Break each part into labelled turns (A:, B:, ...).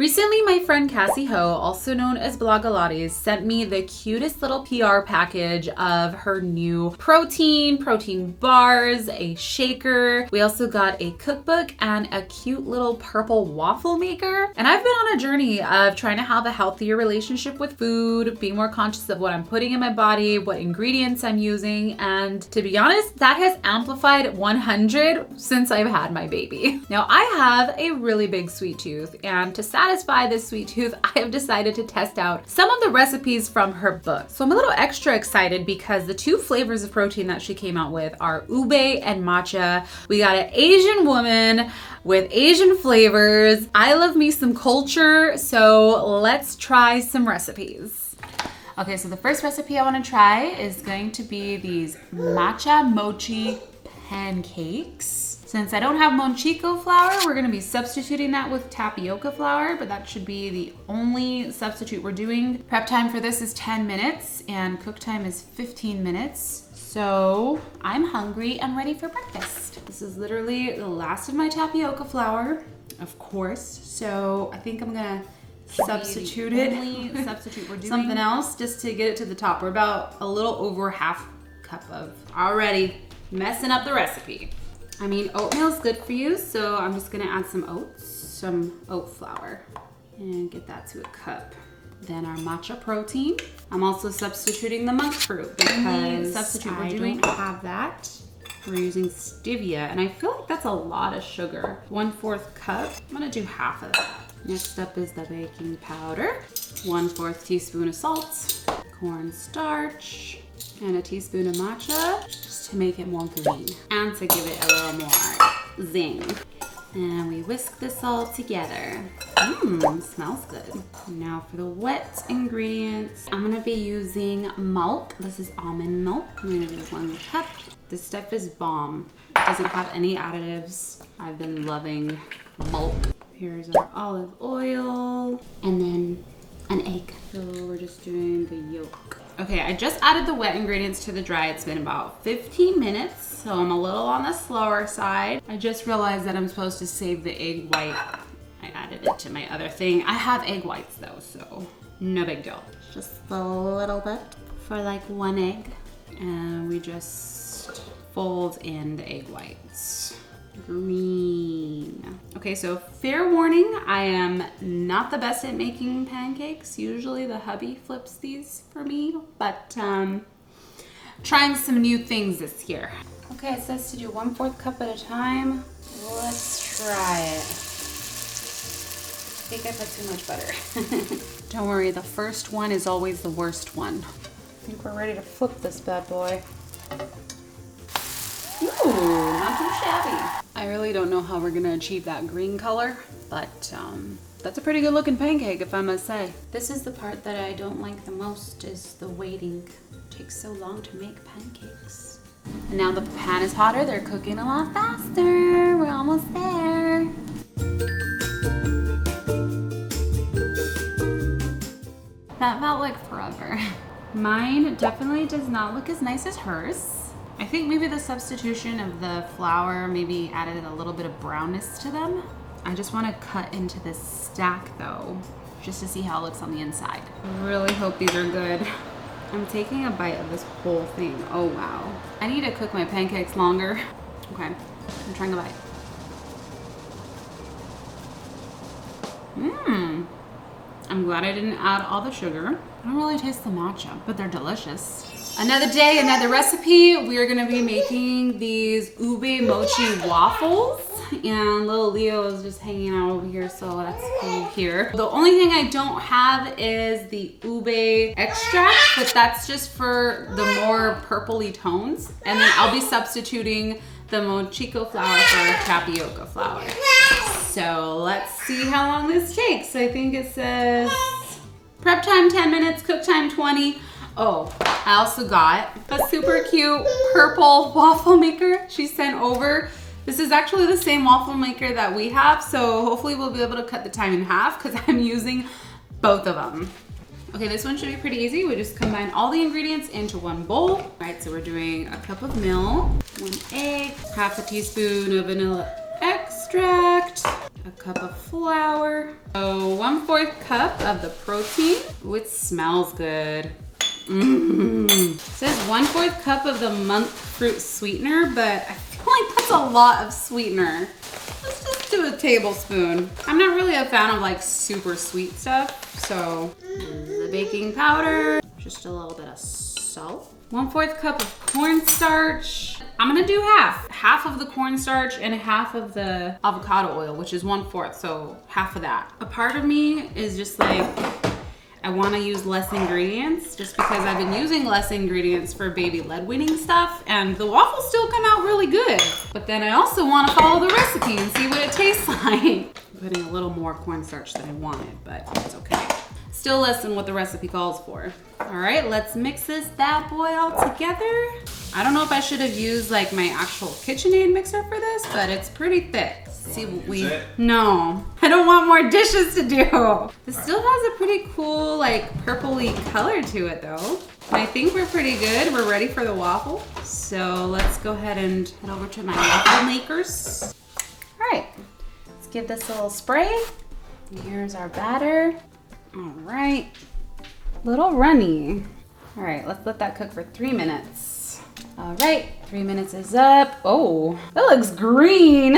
A: Recently, my friend Cassey Ho, also known as Blogilates, sent me the cutest little PR package of her new protein bars, a shaker. We also got a cookbook and a cute little purple waffle maker. And I've been on a journey of trying to have a healthier relationship with food, being more conscious of what I'm putting in my body, what ingredients I'm using, and to be honest, that has amplified 100 since I've had my baby. Now, I have a really big sweet tooth, and to satisfy this sweet tooth, I have decided to test out some of the recipes from her book. So I'm a little extra excited because the two flavors of protein that she came out with are ube and matcha. We got an Asian woman with Asian flavors. I love me some culture, so let's try some recipes. Okay, so the first recipe I want to try is going to be these matcha mochi pancakes. Since I don't have monchico flour, we're gonna be substituting that with tapioca flour, but that should be the only substitute we're doing. Prep time for this is 10 minutes and cook time is 15 minutes. So I'm hungry and ready for breakfast. This is literally the last of my tapioca flour, of course. So I think I'm gonna substitute it. Substitute we're doing something else just to get it to the top. We're about a little over half cup of already messing up the recipe. I mean, oatmeal is good for you, so I'm just gonna add some oats, some oat flour, and get that to a cup. Then our matcha protein. I'm also substituting the monk fruit because I don't have that. We're using stevia, and I feel like that's a lot of sugar. 1/4 cup. I'm gonna do half of that. Next up is the baking powder. 1/4 teaspoon of salt, cornstarch, and a teaspoon of matcha, just to make it more green and to give it a little more zing. And we whisk this all together. Smells good. Now for the wet ingredients, I'm gonna be using milk. This is almond milk. I'm gonna do 1 cup. This stuff is bomb. It doesn't have any additives. I've been loving milk. Here's our olive oil, and then an egg. So we're just doing the yolk. Okay, I just added the wet ingredients to the dry. It's been about 15 minutes, so I'm a little on the slower side. I just realized that I'm supposed to save the egg white. I added it to my other thing. I have egg whites though, so no big deal. Just a little bit for like 1 egg. And we just fold in the egg whites. Green. Okay, so fair warning, I am not the best at making pancakes. Usually the hubby flips these for me, but trying some new things this year. Okay, it says to do 1/4 cup at a time. Let's try it. I think I put too much butter. Don't worry, the first one is always the worst one. I think we're ready to flip this bad boy. Ooh, not too shabby. I really don't know how we're gonna achieve that green color, but that's a pretty good looking pancake, if I must say. This is the part that I don't like the most, is the waiting. It takes so long to make pancakes. And now the pan is hotter, they're cooking a lot faster. We're almost there. That felt like forever. Mine definitely does not look as nice as hers. I think maybe the substitution of the flour maybe added a little bit of brownness to them. I just want to cut into this stack though, just to see how it looks on the inside. I really hope these are good. I'm taking a bite of this whole thing. Oh wow. I need to cook my pancakes longer. Okay, I'm trying a bite. I'm glad I didn't add all the sugar. I don't really taste the matcha, but they're delicious. Another day, another recipe. We are gonna be making these ube mochi waffles, and little Leo is just hanging out over here, so that's cool here. The only thing I don't have is the ube extract, but that's just for the more purpley tones. And then I'll be substituting the monchico flour for tapioca flour. So let's see how long this takes. I think it says prep time 10 minutes, cook time 20. Oh, I also got a super cute purple waffle maker she sent over. This is actually the same waffle maker that we have, so hopefully we'll be able to cut the time in half because I'm using both of them. Okay, this one should be pretty easy. We just combine all the ingredients into one bowl. All right, so we're doing a cup of milk, 1 egg, half a teaspoon of vanilla extract, a cup of flour. So 1/4 cup of the protein. Ooh, it smells good. It says 1/4 cup of the monk fruit sweetener, but I feel like that's a lot of sweetener. Let's just do a tablespoon. I'm not really a fan of like super sweet stuff, so the baking powder, just a little bit of salt. 1/4 cup of cornstarch. I'm gonna do half of the cornstarch and half of the avocado oil, which is 1/4, so half of that. A part of me is just like, I wanna use less ingredients just because I've been using less ingredients for baby lead weaning stuff and the waffles still come out really good. But then I also wanna follow the recipe and see what it tastes like. I'm putting a little more cornstarch than I wanted, but it's okay. Still less than what the recipe calls for. All right, let's mix this bad boy all together. I don't know if I should have used like my actual KitchenAid mixer for this, but it's pretty thick. See what we, no, I don't want more dishes to do. This still has a pretty cool like purpley color to it though. I think we're pretty good. We're ready for the waffle. So let's go ahead and head over to my waffle makers. All right, let's give this a little spray. And here's our batter. All right, little runny. All right, let's let that cook for 3 minutes. All right, 3 minutes is up. Oh, that looks green.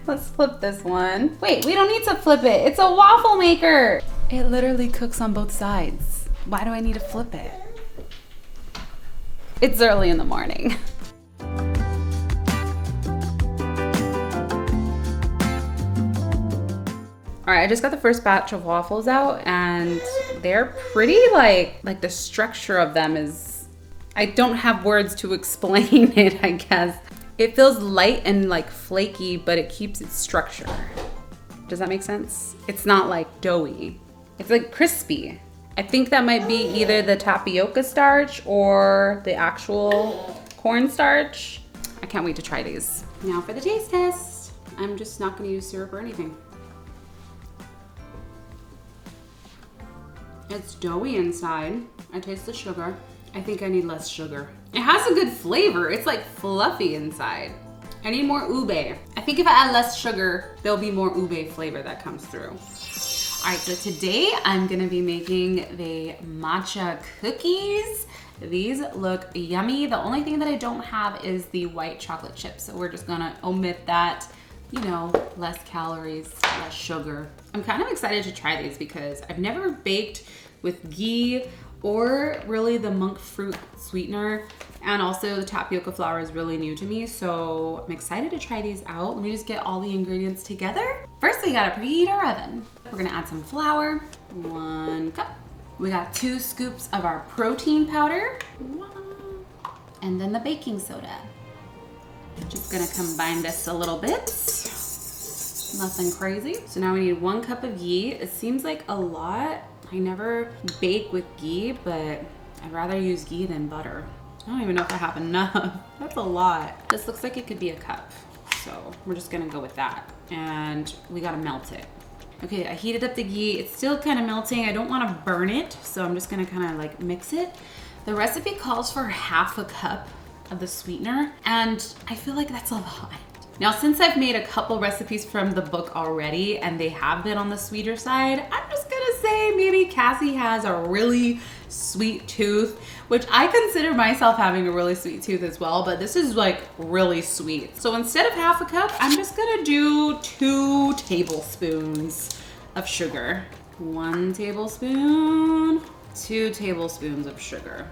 A: Let's flip this one. Wait, we don't need to flip it. It's a waffle maker. It literally cooks on both sides. Why do I need to flip it? It's early in the morning. All right, I just got the first batch of waffles out and they're pretty like the structure of them is, I don't have words to explain it, I guess. It feels light and like flaky, but it keeps its structure. Does that make sense? It's not like doughy. It's like crispy. I think that might be either the tapioca starch or the actual cornstarch. I can't wait to try these. Now for the taste test. I'm just not gonna use syrup or anything. It's doughy inside. I taste the sugar. I think I need less sugar. It has a good flavor. It's like fluffy inside. I need more ube. I think if I add less sugar, there'll be more ube flavor that comes through. All right, so today I'm gonna be making the matcha cookies. These look yummy. The only thing that I don't have is the white chocolate chips. So we're just gonna omit that. You know, less calories, less sugar. I'm kind of excited to try these because I've never baked with ghee or really the monk fruit sweetener, and also the tapioca flour is really new to me, so I'm excited to try these out. Let me just get all the ingredients together. First, we gotta preheat our oven. We're gonna add some flour, 1 cup. We got 2 scoops of our protein powder, and then the baking soda. Just gonna combine this a little bit. Nothing crazy. So now we need 1 cup of ghee. It seems like a lot. I never bake with ghee, but I'd rather use ghee than butter. I don't even know if I have enough. That's a lot. This looks like it could be a cup. So we're just gonna go with that. And we gotta melt it. Okay, I heated up the ghee. It's still kind of melting. I don't wanna burn it, so I'm just gonna kind of like mix it. The recipe calls for half a cup of the sweetener, and I feel like that's a lot. Now, since I've made a couple recipes from the book already and they have been on the sweeter side, I'm just gonna say maybe Cassey has a really sweet tooth, which I consider myself having a really sweet tooth as well, but this is like really sweet. So instead of half a cup, I'm just gonna do 2 tablespoons of sugar. 1 tablespoon, 2 tablespoons of sugar.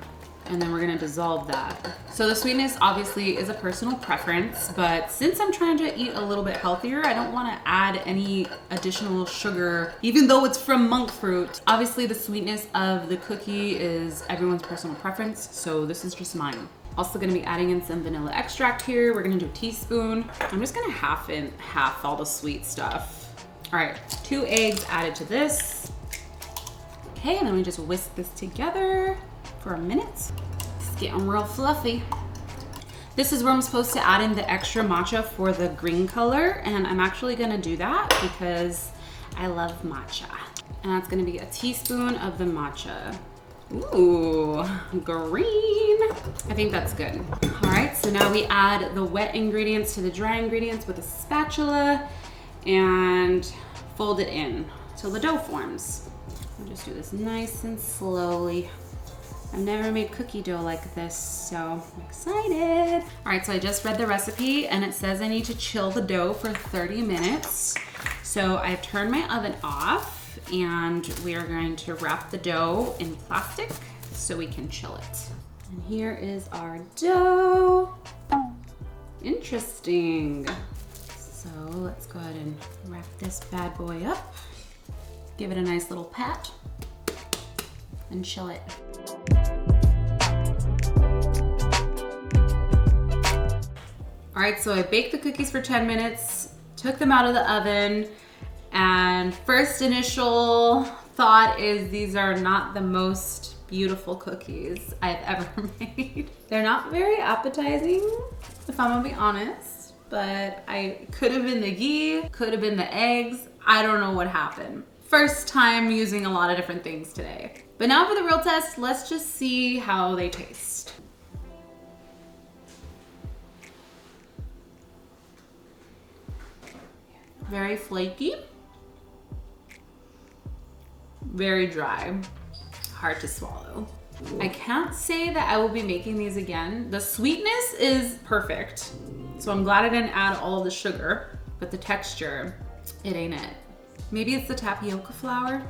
A: And then we're gonna dissolve that. So the sweetness obviously is a personal preference, but since I'm trying to eat a little bit healthier, I don't wanna add any additional sugar, even though it's from monk fruit. Obviously the sweetness of the cookie is everyone's personal preference, so this is just mine. Also gonna be adding in some vanilla extract here. We're gonna do a teaspoon. I'm just gonna half all the sweet stuff. All right, 2 eggs added to this. Okay, and then we just whisk this together for a minute. It's getting real fluffy. This is where I'm supposed to add in the extra matcha for the green color, and I'm actually gonna do that because I love matcha. And that's gonna be a teaspoon of the matcha. Ooh, green. I think that's good. All right, so now we add the wet ingredients to the dry ingredients with a spatula, and fold it in till the dough forms. I'll just do this nice and slowly. I've never made cookie dough like this, so I'm excited. All right, so I just read the recipe and it says I need to chill the dough for 30 minutes. So I've turned my oven off and we are going to wrap the dough in plastic so we can chill it. And here is our dough. Interesting. So let's go ahead and wrap this bad boy up. Give it a nice little pat and chill it. All right, so I baked the cookies for 10 minutes, took them out of the oven, and first initial thought is these are not the most beautiful cookies I've ever made. They're not very appetizing, if I'm gonna be honest, but I could have been the ghee, could have been the eggs. I don't know what happened. First time using a lot of different things today. But now for the real test, let's just see how they taste. Very flaky, very dry, hard to swallow. I can't say that I will be making these again. The sweetness is perfect, so I'm glad I didn't add all of the sugar, but the texture, it ain't it. Maybe it's the tapioca flour.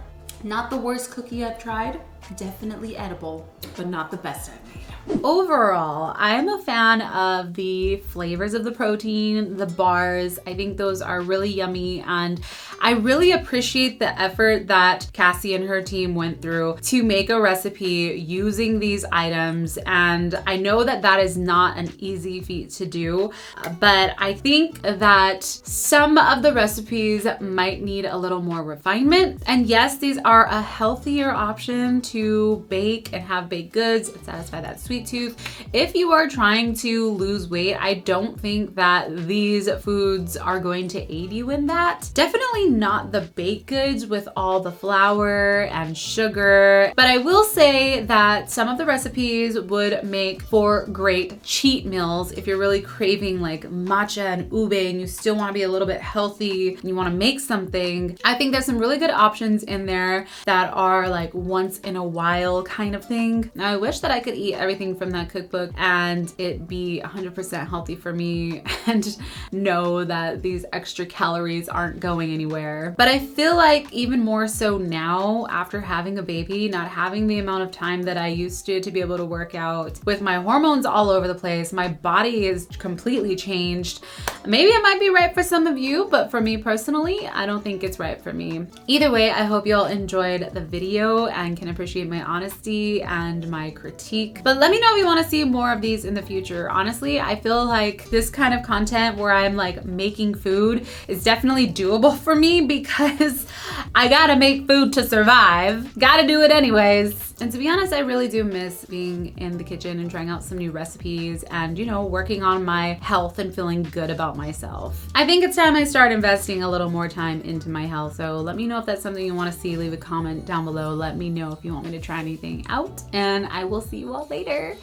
A: Not the worst cookie I've tried, definitely edible, but not the best I've made. Overall, I'm a fan of the flavors of the protein, the bars. I think those are really yummy, and I really appreciate the effort that Cassey and her team went through to make a recipe using these items. And I know that that is not an easy feat to do, but I think that some of the recipes might need a little more refinement. And yes, these are a healthier option to bake and have baked goods and satisfy that sweet tooth. If you are trying to lose weight, I don't think that these foods are going to aid you in that. Definitely not the baked goods with all the flour and sugar, but I will say that some of the recipes would make for great cheat meals if you're really craving like matcha and ube and you still want to be a little bit healthy and you want to make something. I think there's some really good options in there that are like once in a while kind of thing. Now I wish that I could eat everything from that cookbook and it be 100% healthy for me and know that these extra calories aren't going anywhere. But I feel like even more so now after having a baby, not having the amount of time that I used to be able to work out, with my hormones all over the place, my body is completely changed. Maybe it might be right for some of you, but for me personally, I don't think it's right for me. Either way, I hope you all enjoyed the video and can appreciate my honesty and my critique. But let me know if you want to see more of these in the future. Honestly, I feel like this kind of content where I'm like making food is definitely doable for me because I gotta make food to survive. Gotta do it anyways. And to be honest, I really do miss being in the kitchen and trying out some new recipes and, you know, working on my health and feeling good about myself. I think it's time I start investing a little more time into my health. So let me know if that's something you want to see. Leave a comment down below. Let me know if you want me to try anything out, and I will see you all later.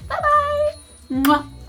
A: Bye-bye. Mwah.